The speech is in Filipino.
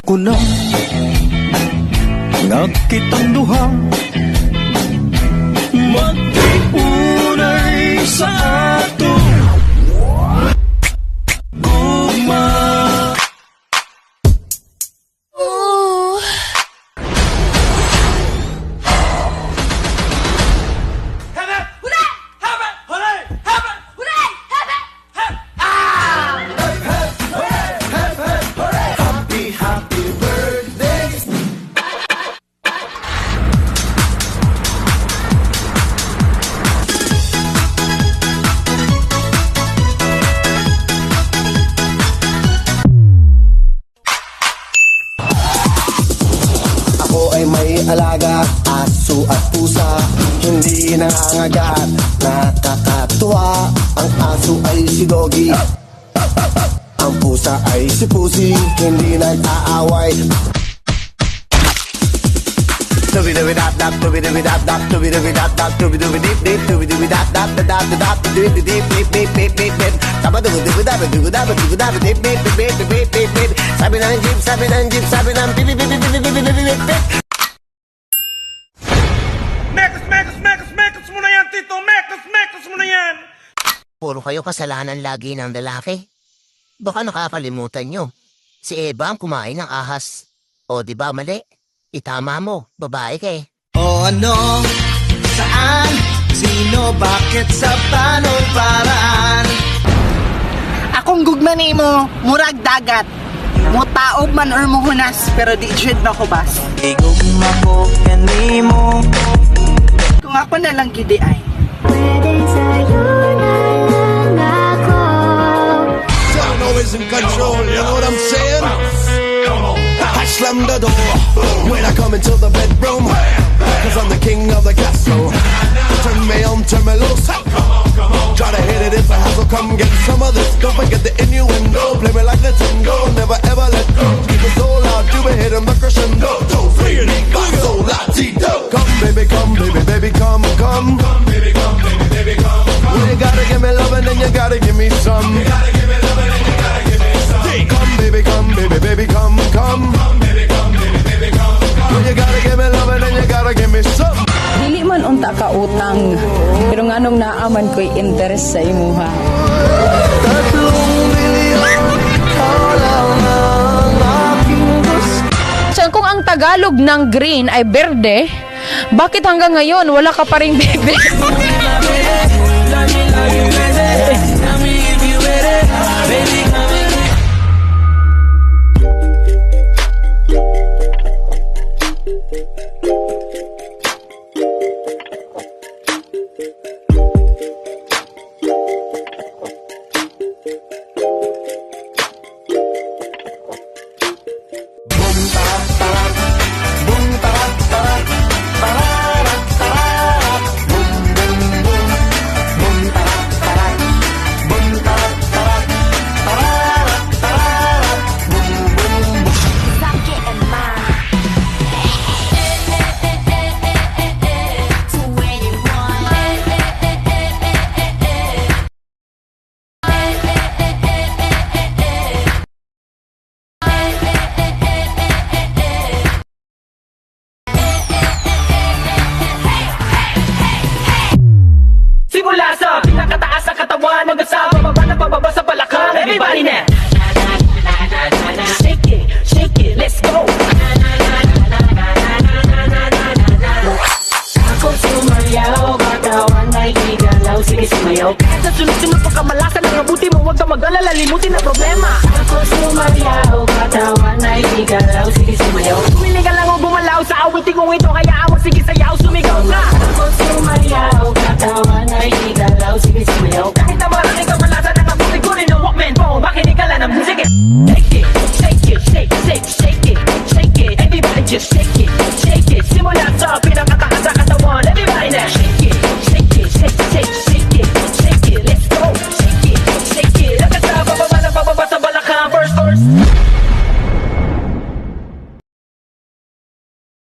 ko na nga kitang duha magtiunay sa ato gugma. Alaga, aso at pusa, hindi nangangagat, nakakatuwa. Ang aso ay si Doggy, ang pusa ay si Pussy, hindi nag-aaway. Tubi-dubi-dap-dap, tubi-dubi-dap-dap, tubi-dubi-dap-dap, tubi-dubi-dip-dip, tubi-dubi-dap-dap-dap-dap, tubi-dubi-dip-dip-dip-dip-dip. Taba-dubi-dubi-dap-dubi-dap-dubi-dip-dip-dip-dip-dip. Sabi ng jeep, sabi ng jeep, sabi ng pip-pip-pip-pip-pip-pip-pip-pip. Mekas mo na yan, Tito! Mekas mo na yan! Puro kayo kasalanan lagi ng lalaki. Baka nakakalimutan nyo. Si Eva ang kumain ng ahas. O di ba mali? Itama mo, babae ka eh. O ano? Saan? Sino? Bakit? Sa panon paraan? Akong gugma nimo, murag dagat. Mutaob man or muhunas, pero di jud makubas. Igugma ko kanimo. Kung ako na lang gidi ay. Pwede sa'yo na lang ako. Sound always in control, you know what I'm saying? I slam the door when I come into the bedroom, cause I'm the king of the castle. Turn me on, turn me loose. Try to hit it if I hassle, come get some of this. Don't forget the innuendo, play me like the tango, never ever let go. Keep it so loud, you be hitting the crescendo. 2, 3, 4, so latito. Come baby, come baby, baby, come, come. Come baby, come baby, baby, come, come. You gotta give me love and then you gotta give me some. You gotta give me love and then you gotta give me some. Come baby, come baby, baby, come, come. Come baby, come baby, baby, come, come. You gotta give me love and then you gotta give me some. Dili man unta ka utang, pero nganong naaman ko'y interest sa imuha. 3 milyon, lang ang aking gusto. Saan kung ang Tagalog ng green ay berde, bakit hanggang ngayon wala ka pa ring bebe? Simula sa pinakataas sa katawan hanggang sa bababa na pababa sa balakang. Everybody now! Shake it, let's go! Ako sumayaw, katawan ay igalaw, sige sumayaw. Kahit sa sunod-sunod pagkamalasan ang mabuti mo, huwag ka mag-alala, limutin ang problema. Ako sumayaw, katawan ay igalaw, sige sumayaw. Tumili ka lang o bumalaw sa awitin kong ito, kaya mo sige sayaw, sumigaw ka. Ako sumayaw, katawan ay igalaw, sige sumayaw. Kahit na maraming kamalasan ang mabuti ko rin ang Walkman phone, makinig ka lang ng musik. Shake it, shake it, shake, shake, shake it, shake it. Everybody just shake it, simula sa